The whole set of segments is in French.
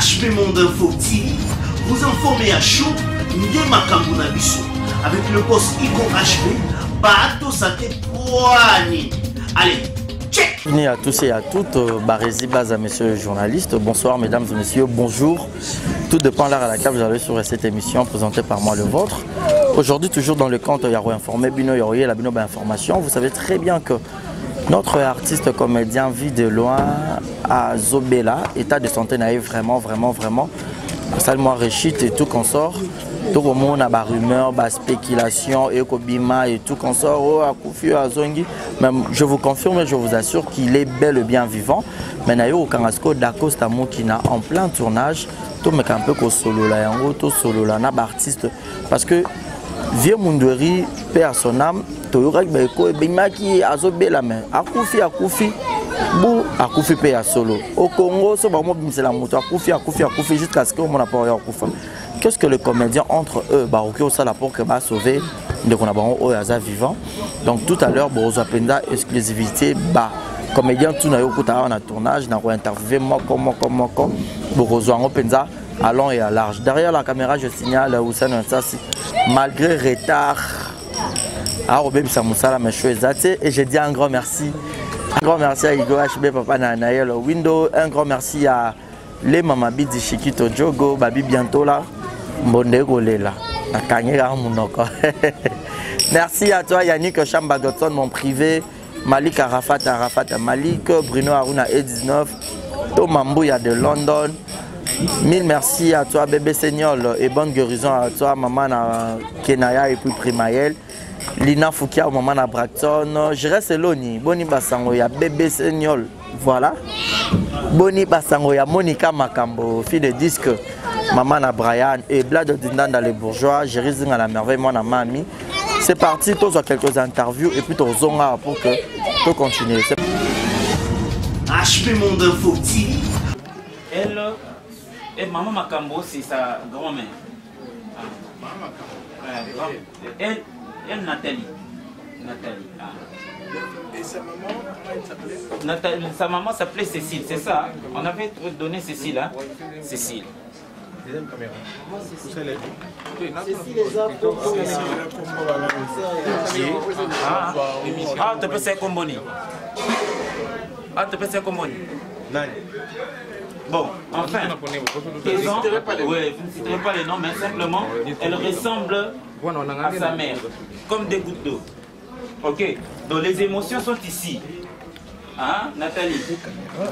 HP Monde Info TV, vous informez à chaud, Ndé Makambo na biso, avec le boss Iko HP, Bato Sate Poani. Allez, check! Bienvenue à tous et à toutes, Barési Baza, messieurs les journalistes, bonsoir mesdames et messieurs, bonjour. Tout dépend de l'heure à laquelle vous allez sur cette émission présentée par moi le vôtre. Aujourd'hui, toujours dans le compte Yaro Informé, Bino Yoroye, la Bino Information. Vous savez très bien que notre artiste comédien vit de loin à Zobela, état de santé naïf vraiment. Salement réchite et tout qu'on sort. Tout le monde a des rumeurs, des spéculations, et Kobima et tout qu'on sort. Oh, à Koufi, à Zongi. Même je vous confirme et je vous assure qu'il est bel et bien vivant. Mais Nayo au Kangasko d'Acosta Mokina en plein tournage. Tout me un peu solo là, en gros, tout solo là, n'a artiste. Parce que vieux Mundori, paix à son âme, Toyorak Beko et Bimaki à Zobela, mais à Koufi. Bou a Koufi paye à solo. Au Congo, c'est vraiment la moto. A Koufi jusqu'à ce qu'on n'a pas eu Koufi. Qu'est-ce que les comédiens entre eux, Baroque ça la pour que va sauver de qu'on a au hasard vivant. Donc tout à l'heure, Bozo Apenda exclusivité bas. Comédien tout n'a eu en a tournage, n'a pas interviewé moi comme Bozo Apenda à long et à large. Derrière la caméra, je signale Oussane Nsasi, malgré retard. À Robé Samoussala, mes choses et je dis un grand merci. Un grand merci à Igo HB Papa Nanaël Window. Un grand merci à les Mamabi Dishikito Jogo, Babi bientôt là. Mbondego Lela. Merci à toi Yannick Chambagoton, mon privé. Malik Arafat, Malik, Bruno Aruna E19, Thomas Mbouya de London. Mille merci à toi bébé Seigneur et bonne guérison à toi maman Kenaya et puis Primaël. Lina Foukia au moment à Bracton, je reste Loni, Boni Basango, ya bébé Seigneur, voilà. Boni Basango, ya Monica Makambo, fille de disque, maman à Brian et Blad Dindan dans les bourgeois, je risque à la merveille, moi à Mami. C'est parti, tous quelques interviews et puis tous zonga pour que tu continuer. HP Monde Info TV. Elle et maman Makambo, c'est sa grand-mère. Elle, Nathalie. Ah. Et sa maman, comment elle s'appelait? Sa maman s'appelait Cécile, c'est ça? On avait donné Cécile, hein? Cécile. Deuxième caméra. Cécile les autres. Ah, tu peux faire comme Boni. Bon, enfin, vous ne citerez pas les noms, mais simplement, elle ressemble à sa mère, comme des gouttes d'eau. Ok, donc les émotions sont ici. Hein, Nathalie?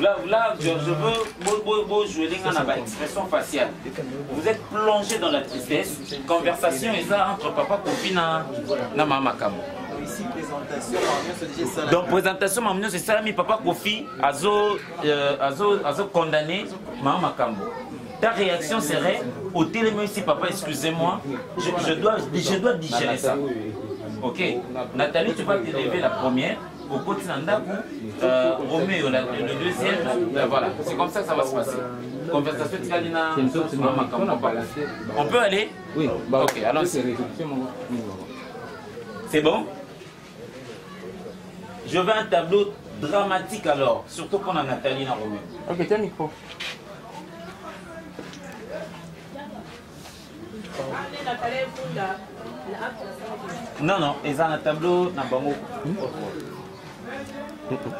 Là, je veux jouer l'expression faciale. Vous êtes plongé dans la tristesse. Conversation est ça entre papa, copine et maman Makambo. Ici, présentation, donc, présentation, maman, c'est ça, mais papa, Kofi, azo condamné, maman Makambo. Ta réaction serait, au téléphone ici, papa, excusez-moi, je dois digérer ça. Ok, Nathalie, tu vas t'élever la première, au côté d'Andakou, Roméo, le deuxième, voilà, c'est comme ça que ça va se passer. Conversation, maman Makambo. On peut aller? Oui, ok, alors c'est bon? Je veux un tableau dramatique alors, surtout pour la Nathalie et Roméo. Ok, tiens le micro. Non, ils ont un tableau dans Bango.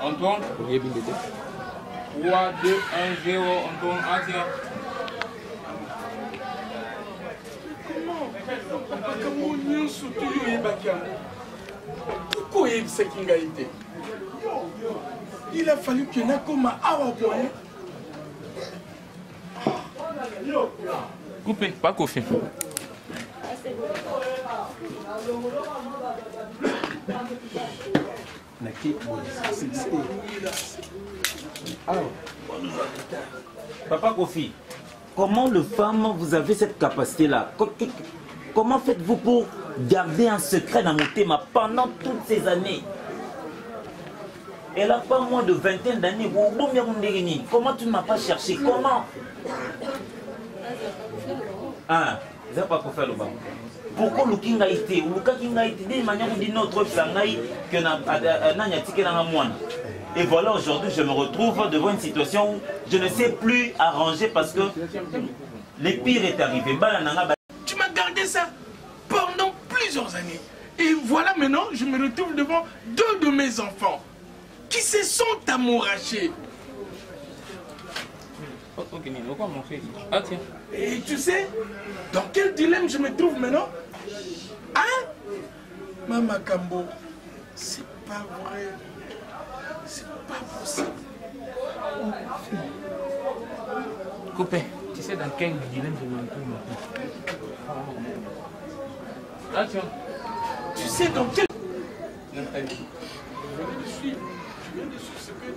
Antoine, 3, 2, 1, 0, Antoine, Asia. Il a fallu qu'il y ait comme un point. Coupé, pas coffee. Papa Kofi, comment le femme vous avez cette capacité-là? Comment faites-vous pour garder un secret dans mon thème pendant toutes ces années? Elle n'a pas moins de vingtaine d'années. Comment tu ne m'as pas cherché? Comment? Ah, c'est pas quoi faire le bas. Pourquoi le king a été? Ou le king a été d'une manière ou d'une autre, que n'a pas de moine. Et voilà, aujourd'hui, je me retrouve devant une situation où je ne sais plus arranger parce que le pire est arrivé. Tu m'as gardé ça pendant plusieurs années. Et voilà maintenant, je me retrouve devant 2 de mes enfants qui se sont amourachés. Ah tiens. Et tu sais, dans quel dilemme je me trouve maintenant? Hein? Mama Kambo, c'est pas vrai. C'est pas possible. Coupé, tu sais dans quel dilemme je me trouve maintenant? Ah tiens. Tu sais dans quel... Je viens de suivre ce que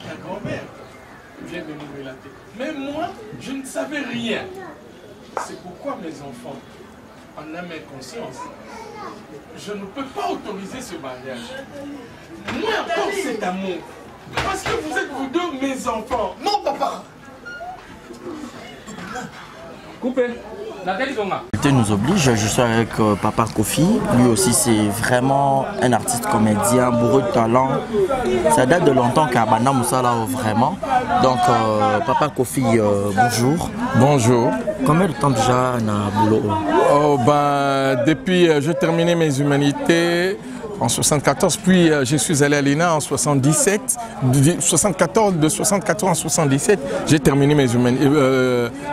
ta grand-mère vient de nous relater. Mais moi, je ne savais rien. C'est pourquoi mes enfants, en âme et conscience, je ne peux pas autoriser ce mariage. Moi encore cet amour. Parce que vous êtes vous deux mes enfants. Non, papa. Coupé. Nathalie Zonga. Nous oblige, je suis avec Papa Kofi, lui aussi c'est vraiment un artiste comédien, bourré de talent, ça date de longtemps qu'à Banda Moussala vraiment, donc Papa Kofi, bonjour. Bonjour. Combien de temps déjà na boulot? Oh, ben, depuis j'ai terminé mes humanités en 74, puis je suis allé à l'INA en 77, de 74 en 77, j'ai terminé mes humanités,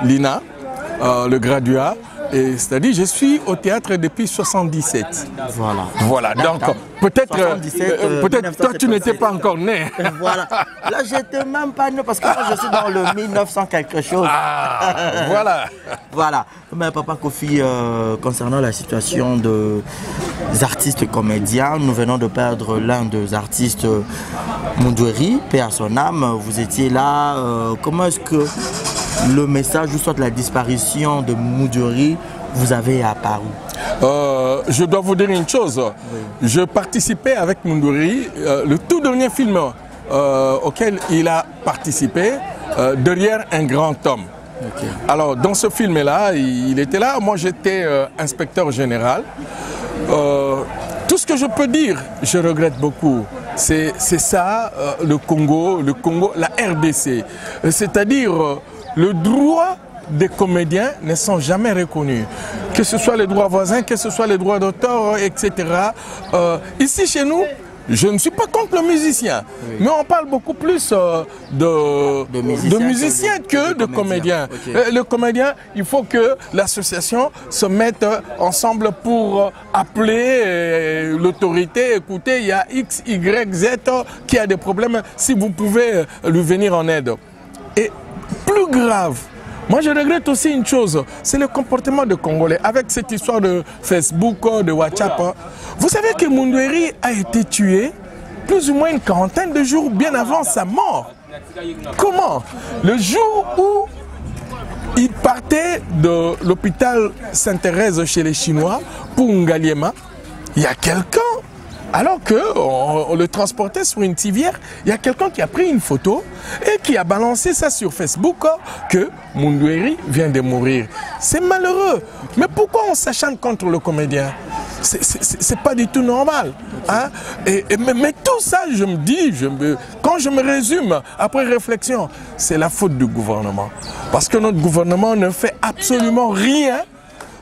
l'INA. Le graduat, c'est-à-dire je suis au théâtre depuis 77. Voilà, donc peut-être toi tu n'étais pas encore né. Voilà, là j'étais même pas né parce que moi je suis dans le 1900 quelque chose. Ah, voilà. Voilà, mais Papa Kofi, concernant la situation des artistes comédiens, nous venons de perdre l'un des artistes, Moundoueri, paix à son âme, vous étiez là, comment est-ce que le message ou soit la disparition de Moundoueri vous avez apparu? Je dois vous dire une chose. Oui. Je participais avec Moundoueri, le tout dernier film auquel il a participé, Derrière un grand homme. Okay. Alors dans ce film-là, il était là, moi j'étais inspecteur général. Tout ce que je peux dire, je regrette beaucoup. C'est ça, le Congo, la RDC. C'est-à-dire le droit des comédiens ne sont jamais reconnus. Que ce soit les droits voisins, que ce soit les droits d'auteur, etc. Ici chez nous, je ne suis pas contre le musicien, oui. Mais on parle beaucoup plus de musiciens que de comédiens. Okay. Le comédien, il faut que l'association se mette ensemble pour appeler l'autorité. Écoutez, il y a X, Y, Z qui a des problèmes, si vous pouvez lui venir en aide. Et plus grave, moi je regrette aussi une chose, c'est le comportement des Congolais avec cette histoire de Facebook, de WhatsApp. Vous savez que Moundoueri a été tué plus ou moins une quarantaine de jours bien avant sa mort. Comment? Le jour où il partait de l'hôpital Sainte-Thérèse chez les Chinois pour Ngaliema, il y a quelqu'un, alors qu'on le transportait sur une civière, il y a quelqu'un qui a pris une photo et qui a balancé ça sur Facebook que Moundoueri vient de mourir. C'est malheureux. Mais pourquoi on s'acharne contre le comédien? C'est pas du tout normal. Hein? Mais tout ça, je me dis, quand je me résume, après réflexion, c'est la faute du gouvernement. Parce que notre gouvernement ne fait absolument rien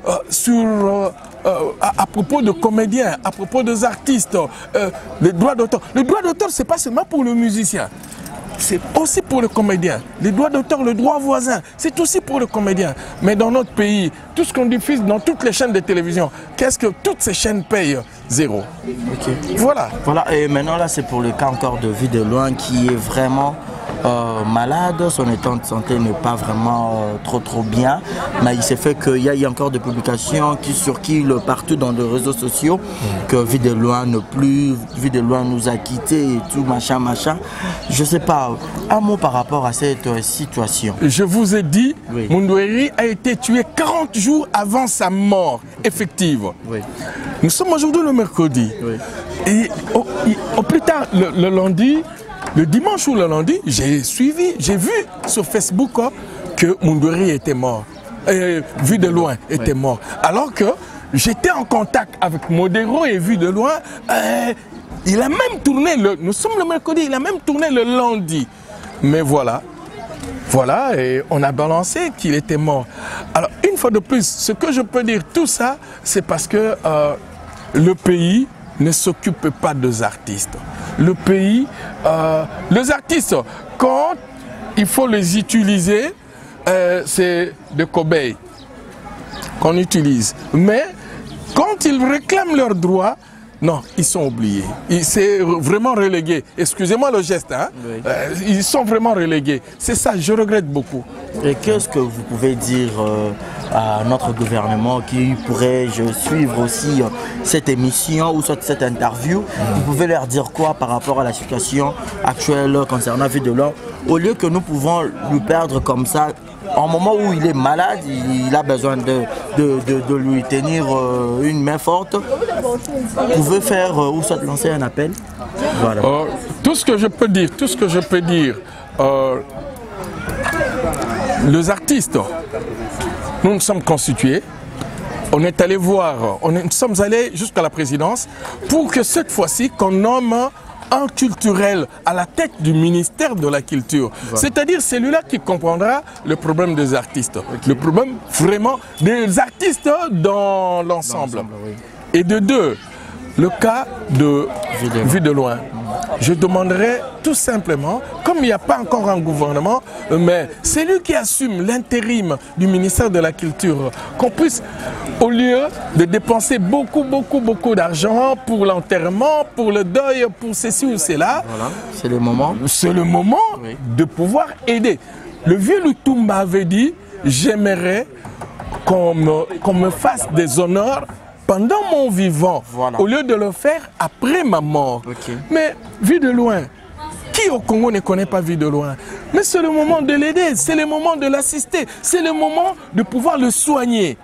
à propos de comédiens, à propos des artistes, les droits d'auteur. Le droit d'auteur, ce n'est pas seulement pour le musicien, c'est aussi pour le comédien. Les droits d'auteur, le droit voisin, c'est aussi pour le comédien. Mais dans notre pays, tout ce qu'on diffuse dans toutes les chaînes de télévision, qu'est-ce que toutes ces chaînes payent? Zéro. Okay. Voilà. Voilà, et maintenant là, c'est pour le cas encore de Vie de Loin qui est vraiment malade, son état de santé n'est pas vraiment trop bien, mais il s'est fait qu'il y a encore des publications qui circulent partout dans les réseaux sociaux que Vie de Loin ne plus, Vie de Loin nous a quittés et tout machin. Je sais pas, un mot par rapport à cette situation. Je vous ai dit, oui. Moundoueri a été tué 40 jours avant sa mort effective. Oui. Nous sommes aujourd'hui le mercredi. Oui. Et au plus tard, le lundi, le dimanche ou le lundi, j'ai vu sur Facebook que Moundoueri était mort. Vu de loin était mort. Alors que j'étais en contact avec Modero et Vu de loin. Il a même tourné, nous sommes le mercredi, il a même tourné le lundi. Mais voilà, et on a balancé qu'il était mort. Alors, une fois de plus, ce que je peux dire, tout ça, c'est parce que le pays ne s'occupe pas des artistes. Le pays, les artistes, quand il faut les utiliser, c'est des cobayes qu'on utilise. Mais quand ils réclament leurs droits, non, ils sont oubliés. C'est vraiment relégué. Excusez-moi le geste, hein? Oui. Ils sont vraiment relégués. C'est ça, je regrette beaucoup. Et qu'est-ce que vous pouvez dire à notre gouvernement qui pourrait suivre aussi cette émission ou soit cette interview? Vous pouvez leur dire quoi par rapport à la situation actuelle concernant Vie de l'Homme, au lieu que nous pouvons le perdre comme ça? En moment où il est malade, il a besoin de lui tenir une main forte. Vous pouvez faire ou soit lancer un appel. Voilà. Tout ce que je peux dire, les artistes, nous nous sommes constitués. On est allé voir, nous sommes allés jusqu'à la présidence pour que cette fois-ci qu'on nomme un culturel à la tête du ministère de la Culture. Voilà. C'est-à-dire celui-là qui comprendra le problème des artistes. Okay. Le problème vraiment des artistes dans l'ensemble. Oui. Et de deux, le cas de Vue de loin. Je demanderais tout simplement, comme il n'y a pas encore un gouvernement, mais c'est lui qui assume l'intérim du ministère de la Culture, qu'on puisse, au lieu de dépenser beaucoup d'argent pour l'enterrement, pour le deuil, pour ceci ou cela, voilà. C'est le moment, oui, de pouvoir aider. Le vieux Lutumba avait dit, j'aimerais qu'on me fasse des honneurs pendant mon vivant, voilà, au lieu de le faire après ma mort. Okay. Mais Vie de loin, qui au Congo ne connaît pas Vie de loin? Mais c'est le moment de l'aider, c'est le moment de l'assister, c'est le moment de pouvoir le soigner.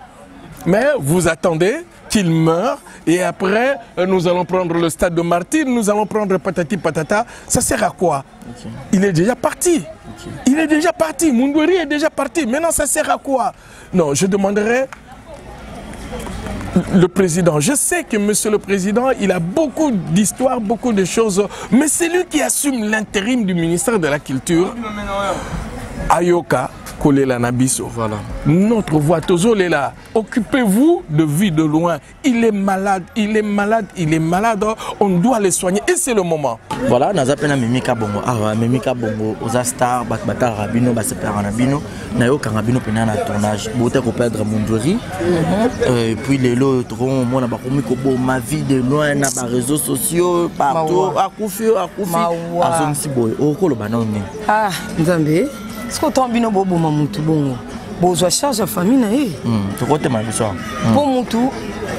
Mais vous attendez qu'il meure et après nous allons prendre le stade de martyr, nous allons prendre patati patata. Ça sert à quoi? Okay. Il est déjà parti. Okay. Il est déjà parti. Mundweri est déjà parti. Maintenant ça sert à quoi? Non, je demanderais le président. Je sais que monsieur le président, il a beaucoup d'histoires, beaucoup de choses, mais c'est lui qui assume l'intérim du ministère de la Culture. Ayoka Kolela Nabiso. Voilà. Notre voix, Tozol est là. Occupez-vous de Vie de loin. Il est malade, il est malade, il est malade. On doit le soigner et c'est le moment. Voilà, nous avons Mimika Bongo. Ah, Mimika Bongo, aux Star, Bakbata Rabino, Baseper Rabino, Nayo Karabino Pena na tournage. Bote ko perdre Mundweri. Puis les autres, moi na bakomi ko bo ma Vie de loin na ba réseaux sociaux partout. Akufi. Azonsi boy. Okolo banone. Ah, Nzambe. Est-ce que tu as bien bobo mamutu bongo? Bozo charge la famille na e. Tu côté ma biso. Pour mutu,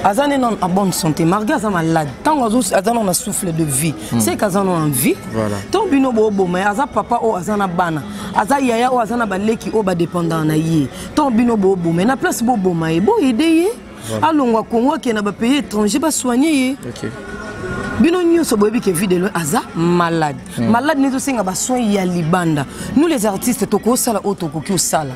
azane non en bonne santé, malgré azan malade. Tant azan on a souffle de vie. C'est qu'azan en vie. Voilà. Ton bino bobo mais azan papa o azan bana. Azan yaya o azan baleki o ba dépendant na ye. Ton bino bobo mais na place bobo mai bo aider. Alongwa Congo qui na ba pays étranger ba soigner. OK. Bino nyonso boyebi ke Vie de loin aza malade. Malade nezo senga ba soin ya libanda. Nous les artistes toko sala otoko ki osala.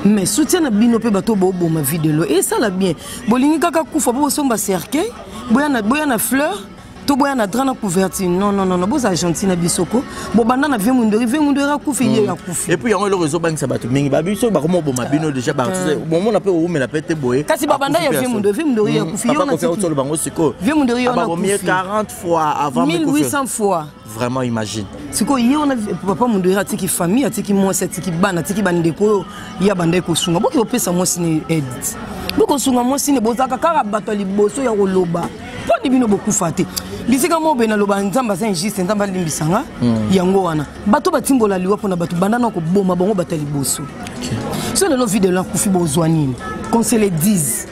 Mais soutien na bino pe bato bobo ma Vie de loin et ça la bien. Bolingi kaka kufa bo somba cercueil, boya na fleur, to boya na drap na couverture. Non, boza gentil na bisoko. Bo banda na Vie Mundweri akufi ye akufi. Et puis yango le réseau bank sa bato mingi ba biso ba komo bo ma bino déjà ba artiste. Bon mon appel o me la pete boye. Kasi ba banda ya Vie Mundweri akufi yo na tolo bango siko. Vie Mundweri yo na akufi 40 fois avant 1800 fois. Vraiment imagine. Siko ye on a papa Mundweri atiki famille atiki moi atiki bana atiki bandeko ya banda ko sunga boki opesa moi sine edit. Boko sunga moi sine bozaka kaka bato liboso ya koloba. Pas de bino beaucoup faté. Bisika mo bena loba nzamba sa injuste nzamba limbisanga yango wana. Bato batimbola liwa pona bato bandana ko boma bango batali boso. OK. So le Vie de loin kufi bozwani. Qu'on se le dise.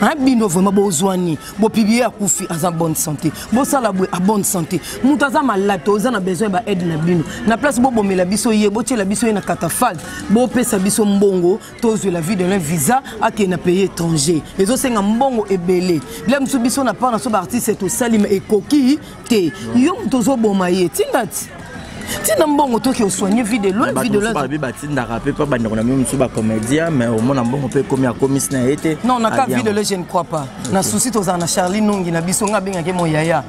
Hein bino vraiment bozwani. Bo publier akufi en bonne santé. Bo sala bo a bonne santé. Mutaza malade oza na besoin ba aide na bino. Na place bo bomela biso ye bo tie la biso ye na catafalque. Bo pesa biso mbongo tozo la Vie de loin visa ake na pays étranger. Ezo senga mbongo ebele. Là msu biso na pa na so ba artiste to salima ekoki te. Yo mtozo boma ye tingati. tina mbongo toki osoigner vie de loin vie de loin ba batinda rapper pas bande na même ba comédien mais au moins mbongo peut comme ya commis na été non na ka vie de loin je ne crois pas na souci toza na Charlie Nongi na biso nga benga ke mo yaya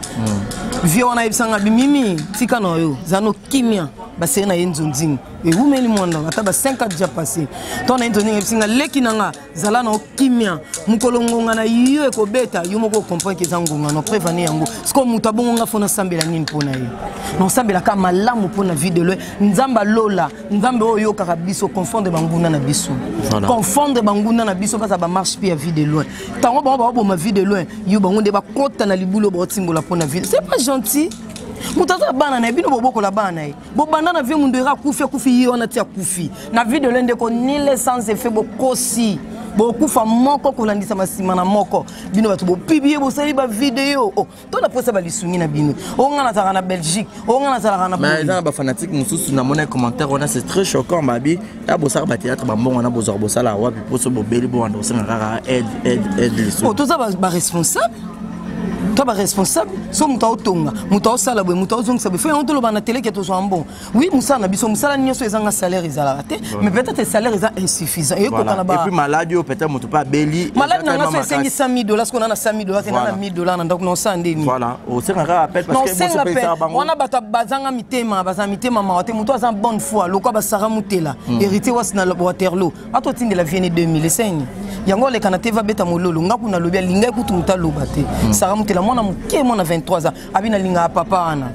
vie on a ibsanga bimimi tika no yo zano kimia ba sena yenzonzing et vous meli mwanda ata ba 5 ans déjà passé ton na yenzonzing ibsinga leki nanga zala na kimia mukolongonga na yo ko beta yo moko comprendre que zangonga no prévenir yango siko muta bonga fona sambela nini pona yo non sambela ka malamu pona vie de loin nzamba lola nzambe oyo kaka biso confondre banguna na biso confondre banguna na biso parce ba marche puis à vie de loin tango ba ma vie de loin yo bango de ba kota na libulo ba timbola pona vie c'est pas gentil. Mutaza bana na bino boboko la bana e bo banda na vie mundu ra kufi yo na tia kufi na vie de l'ende ko ni l'essence effet bokosi bokufa moko kolandisa masima na moko bino bato bo publier bo sali ba vidéo oh to na posa ba lisungi na bino o ngana za na Belgique o ngana za na mais dans ba fanatique mususu na mona commentaire on a c'est très choquant babi ya bo sar ba théâtre ba mbongo na bo zor bo sala wa bi poso bo beli bo ando senga rara aide les oh to za ba responsable. Toi, responsable, so muta tonga, muta sala boy, muta zong sabe. Faut on te le na télé qui est toujours bon. Oui, musa na biso musala nyoso ezanga salaire ezala raté, mais peut-être le salaire est insuffisant. Et puis maladie peut-être muta pas beli. Malade na so $500 $, qu'on a na $100, on a $1000 na donc non ça ndeni. Voilà, au c'est un rappel parce que vous payez ça bango. On a bata bazanga mitema, mitema maote muta za bonne foi, lokwa basara mutela. Hérité was na Waterloo. Ato tinde la vienne 2005. Yango le kanate va beta mololo, ngaku na lobia linga kutu muta lobate. Sara mutela mwana muke mwana 23 ans abina linga papa ana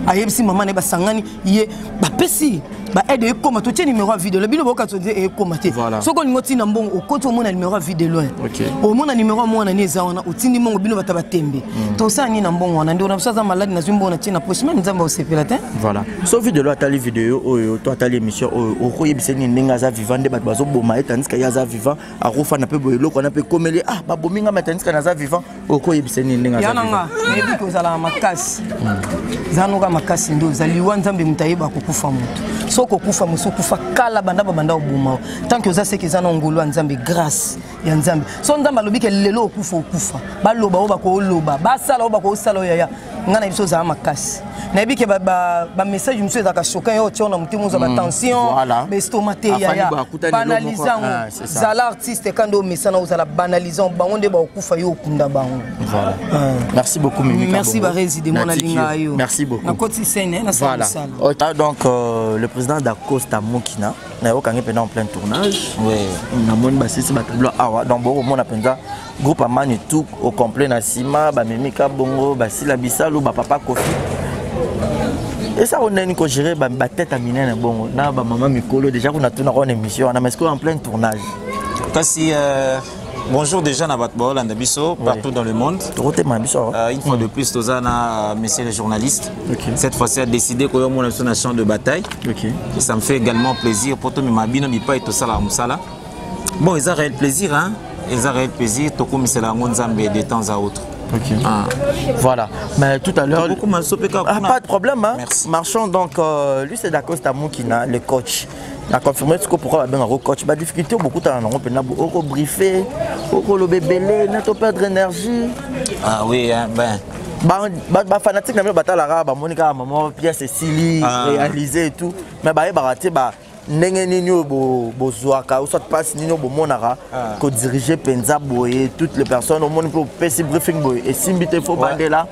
ayebisi maman ne basangani ye ba pesi ba aide ekoma to tie numéro à vie de loin bino boka to dire ekoma te soko ngoti na mbongo okoto mona numéro à vie de loin o mona numéro mwana ne za wana otindi mbongo bino bata batembe to sani na mbongo wana ndio na saza malade na zimbo na tie na poche même nzamba osepela te voilà so vie de loin tali vidéo oyo to tali émission o koyebise ni ndinga za vivant de bato bazo boma etanska ya za vivant a rofa na pe boyelo ko na pe komeli ah ba bominga matanska na za vivant o koyebise ni ndinga za yananga nebi ko zala makasi zanoka makasi ndo zaliwa nzambe mutayeba kokufa mutu soko kufa muso kufa kala banda banda obuma tant que ça c'est que ça na ngolo nzambe grâce ya nzambe so nzambe lobi ke lelo okufa baloba oba ko loba basala oba ko sala yaya ngana biso za makasi na ebike ba message muso za ka choquant yo tiona mutimu za ba tension ba stomate yaya banalisant zala artiste kando mesana uzala banalisant bango nde ba okufa yo okunda bango voilà merci beaucoup Mimi merci ba résident mona linga yo merci beaucoup na koti scène na sala donc le président d'Acosta Mokina na yo kangé pendant en plein tournage oui na moni ba sisi ba tableau awa donc bon mona penza groupe amani tout au complet na sima ba Mimika bongo ba sila bisalo ba papa Kofi et ça on a une ko gérer ba tête à minene bongo na ba maman Mikolo déjà qu'on a tourné en émission on a mesco en plein tournage kasi bonjour déjà na Batbol Andabiso partout dans le monde. Une fois de plus Tozana messieurs les journalistes. Cette fois-ci a décidé qu'on a un champ de bataille. Et ça me fait également plaisir pour tout ma bino mi pas et tout ça la musala. Bon, ils ont réel plaisir hein. Ils ont réel plaisir toko mi c'est la ngonzambe de temps à autre. Voilà. Mais tout à l'heure pas de problème hein. Merci. Marchons donc lui c'est d'Acosta Mokina le coach. La confirmé ce que pourquoi bien un coach ba difficulté beaucoup dans on peut na au briefer au le bébé n'a pas perdre énergie ah oui hein, ben ba fanatique na batala ra ba Monica maman Pierre Cécilie réalisé et tout mais ba raté ba ndenge nini bo zoaka ou soit passe nini bo monara ko diriger penza boye toutes les personnes au monde pour PC briefing boy et simbité faut bander là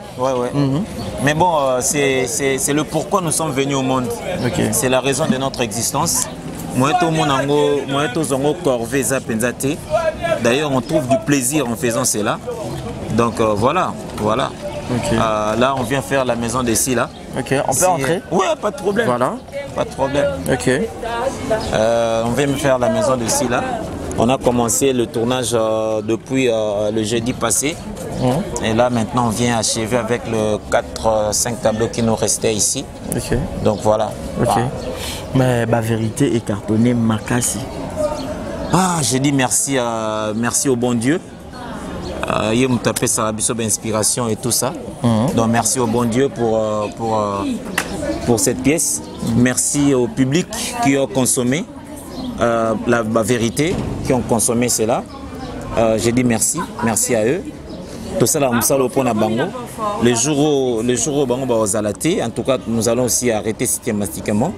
mais bon c'est le pourquoi nous sommes venus au monde c'est la raison de notre existence. D'ailleurs, on trouve du plaisir en faisant cela. Donc voilà. Là, on vient faire la maison des Silla. On peut entrer? Oui, pas de problème. Voilà. Pas de problème. On vient faire la maison des Silla. On a commencé le tournage depuis le jeudi passé. Et là, maintenant, on vient achever avec le 4-5 tableaux qui nous restaient ici. Donc voilà. Mais la vérité est cartonnée Makassi. J'ai dit merci, merci au bon Dieu. Il m'a tapé ça inspiration et tout ça. Donc merci au bon Dieu pour cette pièce. Merci au public qui a consommé la vérité, qui ont consommé cela. J'ai dit merci à eux. Tout ça là, on au point à Bango. le jour où bango ba ozalate, en tout cas nous allons aussi arrêter systématiquement.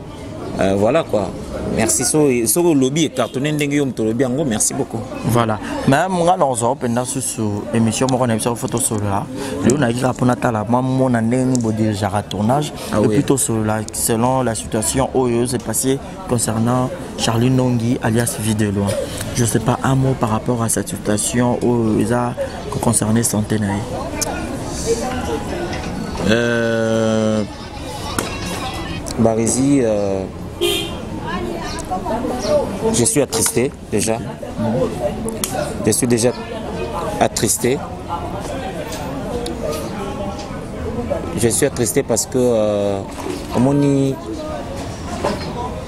Voilà quoi. Merci. So lobby et cartonné ndenge yom to lobby ango, merci beaucoup. Voilà. Mais moi dans un pendant sur émission moi on a sur photo sur là. Le on a dit rapona tala moi mon ndenge bo déjà tournage et plutôt sur là selon la situation où c'est passé concernant Charlie Nongi alias Vie de loin. Je sais pas un mot par rapport à cette situation où ils a concerné Centenaire. Barési, je suis attristé déjà. Je suis déjà attristé. Je suis attristé parce que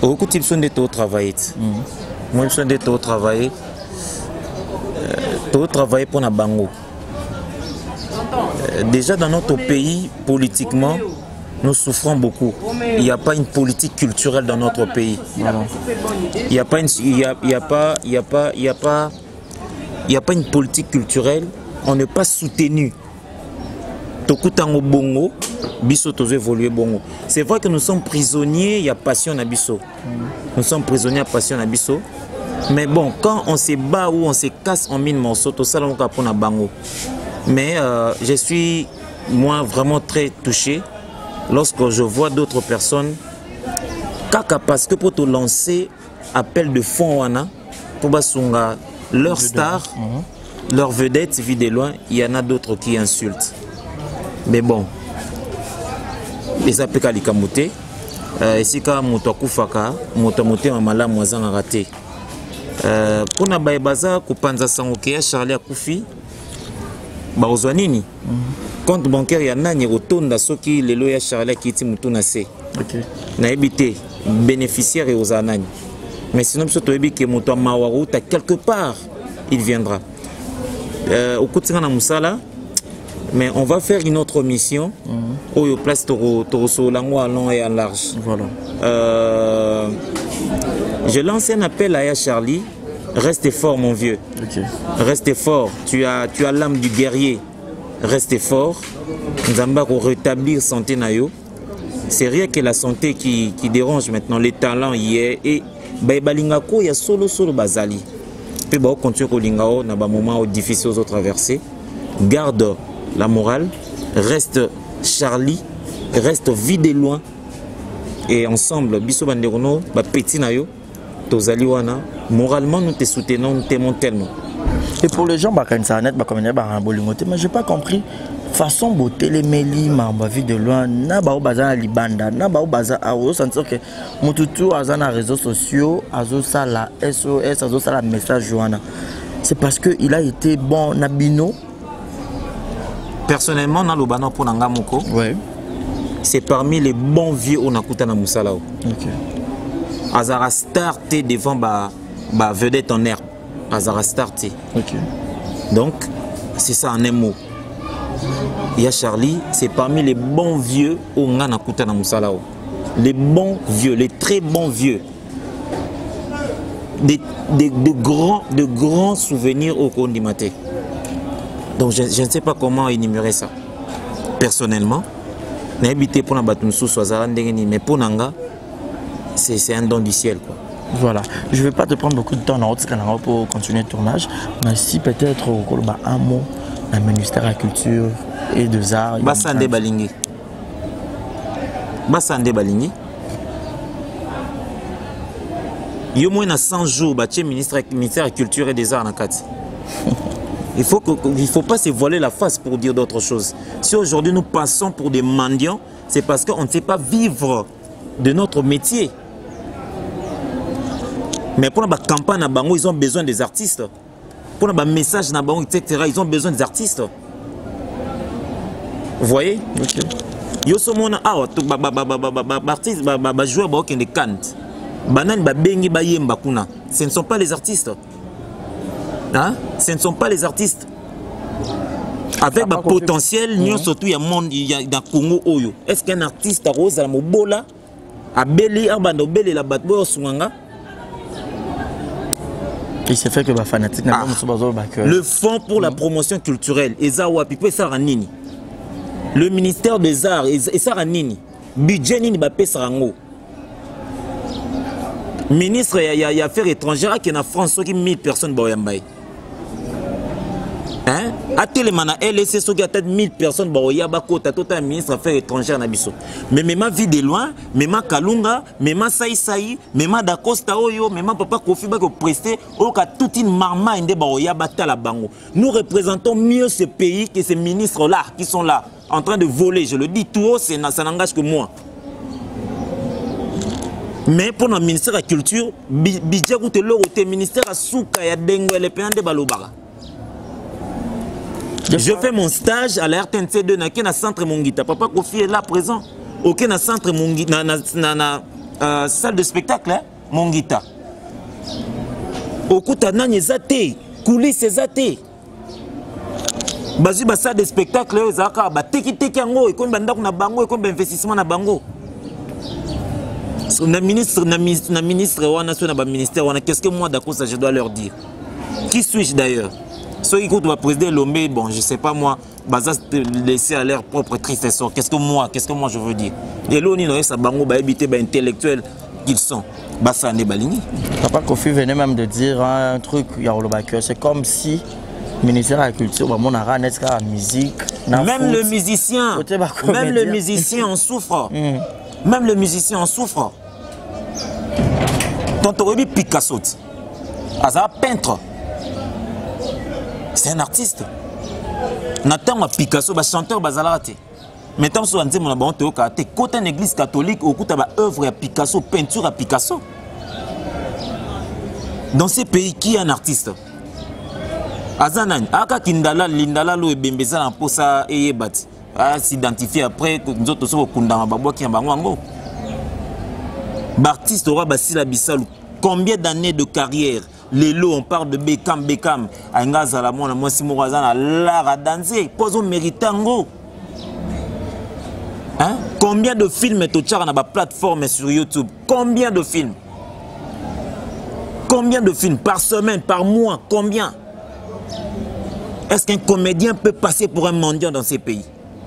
beaucoup de sont des taux travaillés. Moi, je suis des taux travaillés. Taux travaillés pour la bango. Déjà dans notre pays, politiquement, nous souffrons beaucoup. Il n'y a pas une politique culturelle dans notre pays. Il n'y a pas une politique culturelle. On n'est pas soutenu. C'est vrai que nous sommes prisonniers, il y a passion à Bisso. Nous sommes prisonniers à passion à Bisso. Mais bon, quand on se bat ou on se casse en mille morceaux, tout ça, on va pour bango. Mais je suis, moi, vraiment très touché lorsque je vois d'autres personnes, parce que pour te lancer appel de fonds, pour basunga leur star, leur vedette, vie de loin, il y en a d'autres qui insultent. Mais bon, les appels à l'ikamoute, et si quand moto kufaka, moto mamala moisan a raté. Pour na baza kupanza sangoke Charlie akufi, baozwanini. Compte bancaire ya nani rotonda soki lelo ya Charlie kiti mutuna se. Na ebité bénéficiaire et aux anani. Mais sinon si tu ebi que moto mawaru ta quelque part il viendra. Au kotinga na musala. Mais on va faire une autre mission où il place Toroso Lango à long et à large. Voilà. Je lance un appel à Charlie. Reste fort, mon vieux. Reste fort. Tu as l'âme du guerrier. Reste fort. Nous allons rétablir santé nayo. C'est rien que la santé qui dérange maintenant. Les talents y est. Et Babalingako, il y a solo bazali. Puis on continue au lingao dans des moments difficiles aux traverser. Garde la morale, reste Charlie, reste Vie de loin et ensemble, Bisso Banderono, petit nayo, Tozaliwana, moralement nous te soutenons, nous t'aimons tellement. Et pour les gens, mais je n'ai pas compris. Façon beauté les méli, ma Vie de loin, na ba baza libanda, na ba baza a sentir que mututu azana réseaux sociaux, azo ça la SOS, azo ça la message Joana. C'est parce que il a été bon nabino. Personnellement, dans le Bana pour Nangamoko, c'est parmi les bons vieux au Nakuta na Musalao. Azara starté devant ba vedette en herbe. Azara starté. Donc, c'est ça en un mot. Il y a Charlie, c'est parmi les bons vieux au Nakuta na Musalao. Les bons vieux, les très bons vieux. De grands souvenirs au Kondimate. Donc je ne sais pas comment énumérer ça. Personnellement, mais pour Nanga, c'est un don du ciel, quoi. Voilà. Je ne vais pas te prendre beaucoup de temps pour continuer le tournage, mais si peut-être un mot dans le ministère de la Culture et des Arts. Bassande Balingi. Bassande Balingi. Il y a moins de 100 jours, le ministère de la Culture et des Arts. Il ne faut pas se voiler la face pour dire d'autres choses. Si aujourd'hui nous passons pour des mendiants, c'est parce qu'on ne sait pas vivre de notre métier. Mais pour la campagne, ils ont besoin des artistes. Pour le message, etc., ils ont besoin des artistes. Vous voyez? Ce ne sont pas les artistes. Hein? Ce ne sont pas les artistes. Avec le potentiel, surtout il y a dans Congo Oyo. Est-ce qu'un artiste a rose à la Mobola, a Beli, a Bandobeli, la Batbo, Swanga? Il s'est fait que ma fanatique n'a pas le fonds pour la promotion culturelle, Ezawa, puis ça Ranini. Le ministère des Arts, et ça a nini. Budget nini ba pesa rango. Ministre il y a affaires étrangères qui est en France qui 1000 personnes ba yambaye. Hein? A télémana LC so qui a peut-être 1000 personnes ba yaba kota total ministre affaires étrangères na biso. Mais même vie de loin, même Kalunga, même Saï, même Dacosta Oyo, même Papa Kofi ba ko prester au ka toute une marma inde ba yaba ta la bango. Nous représentons mieux ce pays que ces ministres là qui sont là en train de voler, je le dis tout haut, ça n'engage que moi. Mais pour le ministère de la Culture, budget ou le ministère de Souka ya dengue les pays de Balobara. Je fais mon stage à la RTNC2 dans le centre Mongita. Papa Kofi est là présent. Ok, dans le centre Mongita, dans la salle de spectacle, hein? Mongita. Au coup, tu as des athées, coulisses des athées. Bazu ba salle de spectacle, ezaka ba teki yango, et comme bandako na bango, et comme investissement na bango. Na ministre wana so na ba ministère wana, qu'est-ce que moi d'accord ça je dois leur dire? Qui suis-je d'ailleurs? Ceux qui écoutent le président Lomé, bon, je sais pas moi, baza laisser à leur propre tristesse. Qu'est-ce que moi je veux dire? Et là, on est sa bango, ba habité, ba intellectuels qu'ils sont. Bassa ne balini. Papa Kofi venait même de dire un truc, c'est comme si le ministère de la Culture, mon ara n'est qu'à la musique. Même le musicien en souffre. Même le musicien en souffre. Tontorebi Picasso, Aza peintre. C'est un artiste. Nathan Picasso, chanteur Bazalate. Maintenant, sur un mon abonné au karaté, côté une église catholique, au côté de œuvre à Picasso, peinture à Picasso. Dans ces pays, qui est un artiste? Azanan, Aka Kindala, Lindala, Lo et Bembeza, en posa et bat. À s'identifier après que nous autres sommes au Kundama Babo qui est en Bango. Baptiste Aura Basila Bissalou, combien d'années de carrière? Les lots, on parle de Bekam, Angazala, moi, Simorazana, l'art à danser, posons méritango. Hein? Combien de films est au char dans la plateforme sur YouTube? Combien de films? Combien de films par semaine, par mois? Combien? Est-ce qu'un comédien peut passer pour un mendiant dans ces pays?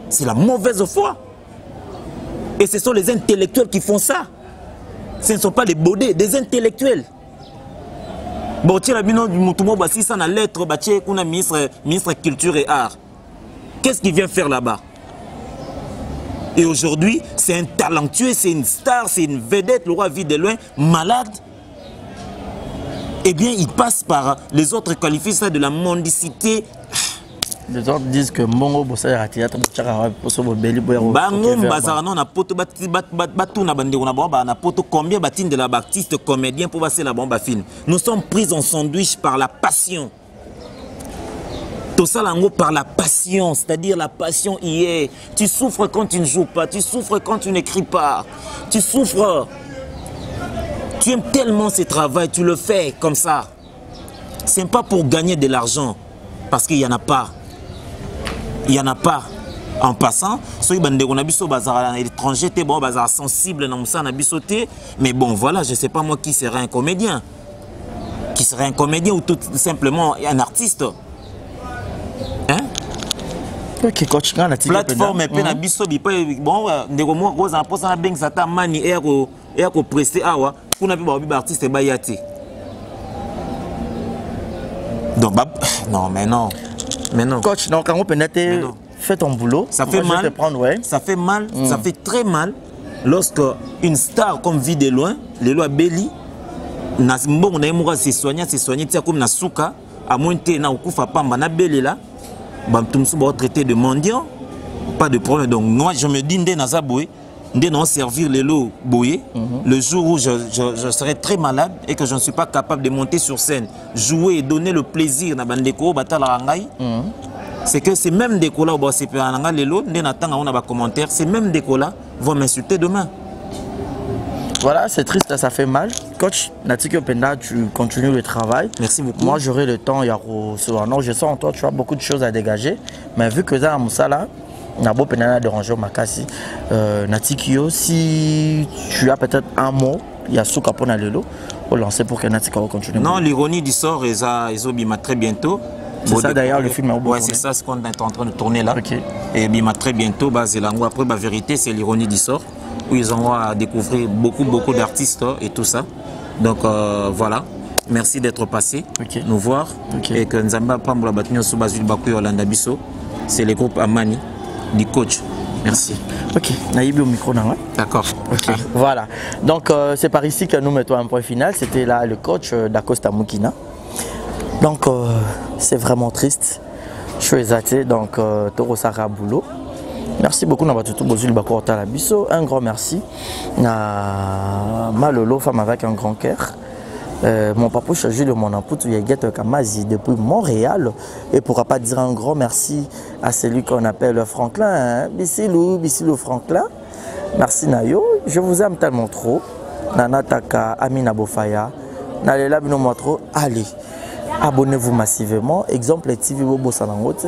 C'est la mauvaise foi. Et ce sont les intellectuels qui font ça. Ce ne sont pas les baudets, des intellectuels. Bon, tu as vu si ça na lettre, ministre Culture et Art. Qu'est-ce qu'il vient faire là-bas? Et aujourd'hui, c'est un talentueux, c'est une star, c'est une vedette, le roi vit de loin, malade. Eh bien, il passe par les autres qualifiés de la mendicité. Les autres disent que Mongo Bossa est théâtre, Bango Bazarano na poto batu na bande na bomba na poto combien batine de la baptiste comédien pour passer la bombe à film. Nous sommes pris en sandwich par la passion. Tout ça lango par la passion, c'est-à-dire la passion y est. Tu souffres quand tu ne joues pas, tu souffres quand tu n'écris pas, tu souffres. Tu aimes tellement ce travail, tu le fais comme ça. C'est pas pour gagner de l'argent, parce qu'il n'y en a pas. Il n'y en a pas. En passant, ceux qui ont à l'étranger, bon, sensible, mais bon, voilà, je ne sais pas moi qui serait un comédien. Qui serait un comédien ou tout simplement un artiste. Hein? Plateforme, bon, donc, non, mais non. Mais non. Coach, donc quand on peut fais ton boulot. Ça fait mal. Ça fait mal. Ça fait très mal lorsque une star comme vit de loin, les lois Belli, na mbongo na yemura se soigner, tia comme na souka, à moins te na okufa pamba na Belli là, bam tumsu ba traité de mendiant, pas de problème. Donc moi je me dis ndé na zaboué, ndé non servir les lots boyé. Le jour où je serai très malade et que je ne suis pas capable de monter sur scène, jouer et donner le plaisir na bandeko batala rangai. C'est que ces mêmes décollats, ces mêmes décollats vont m'insulter demain. Voilà, c'est triste, ça fait mal. Coach, Natiki Openda, tu continues le travail. Merci beaucoup. Moi, j'aurai le temps, Yaro, je sens en toi, tu as beaucoup de choses à dégager. Mais vu que ça, Moussala, Nabo Pena déranger Makasi, Natikio, si tu as peut-être un mot, il y a Soukapona Lelo, pour lancer pour que Natika continue. Non, l'ironie du sort, ils ont très bientôt. C'est ça d'ailleurs le film. Ouais, c'est ça ce qu'on est en train de tourner là. Ok. Et bien très bientôt, bah, Zelango, après, bah, vérité, c'est l'ironie du sort, où ils ont à découvrir beaucoup d'artistes et tout ça. Donc voilà. Merci d'être passé, nous voir. Et que Nzamba Pambola Batinyo Soubazul Bakou Yolanda Bisso, c'est le groupe Amani du coach. Merci. Ok, Naïbi au micro. D'accord. Ok, voilà. Donc c'est par ici que nous mettons un point final. C'était là le coach d'Acosta Mukina. Donc c'est vraiment triste. Je suis exalté. Donc Toro Sara Boulot. Merci beaucoup Nabatutu Bozul Bakou Bisso. Un grand merci. Malolo, femme avec un grand cœur. Mon papa Jules mon apôtre Yeguette Kamazi depuis Montréal et pourra pas dire un grand merci à celui qu'on appelle Franklin, hein? Bissilou Franklin. Merci Nayo, je vous aime tellement trop. Nanataka Amina Bofaya, Nalela Bino Motro, allez, abonnez-vous massivement. Exemple TV Bobo Sanangote.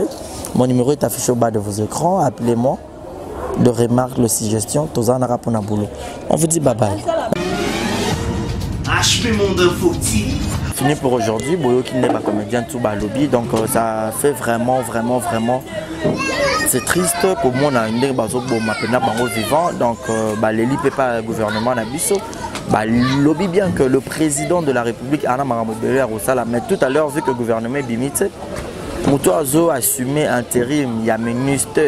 Mon numéro est affiché au bas de vos écrans. Appelez-moi de remarques, de suggestions. Tozana Rapona Boulot. On vous dit bye bye. HP Monde Info TV. Fini pour aujourd'hui. Boyo qui n'est pas comédien tout bas lobby. Donc ça fait vraiment. C'est triste pour moi. On a une bazo pour ma peine bango vivant. Donc les lips pas gouvernement Nabiso. Lobby bien que le président de la République Anna Maramobele a Rosala. Mais tout à l'heure vu que le gouvernement est bimité. Mouto Azo a assumé intérim. Il y a ministre,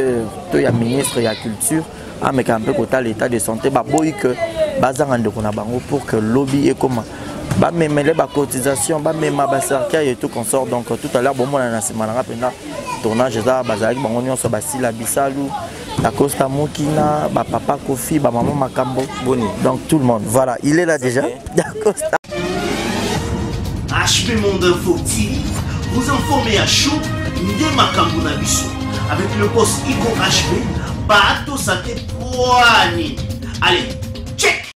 il y a culture. Ah mais quand même côté l'état de santé boy que bazangande qu'on a bango pour que lobby et comment même les cotisations même ma cercueil et tout qu'on sort. Donc tout à l'heure bon moi na semana rapenda tournage za bazaki bango nyonso basila bisalu la Costa Mukina papa Kofi maman Makambo boni. Donc tout le monde voilà il est là déjà Costa. HP Monde Info TV vous informez à chaud Ndé Makambo na biso avec le boss Iko HP Bato Santé Poani. Allez, check.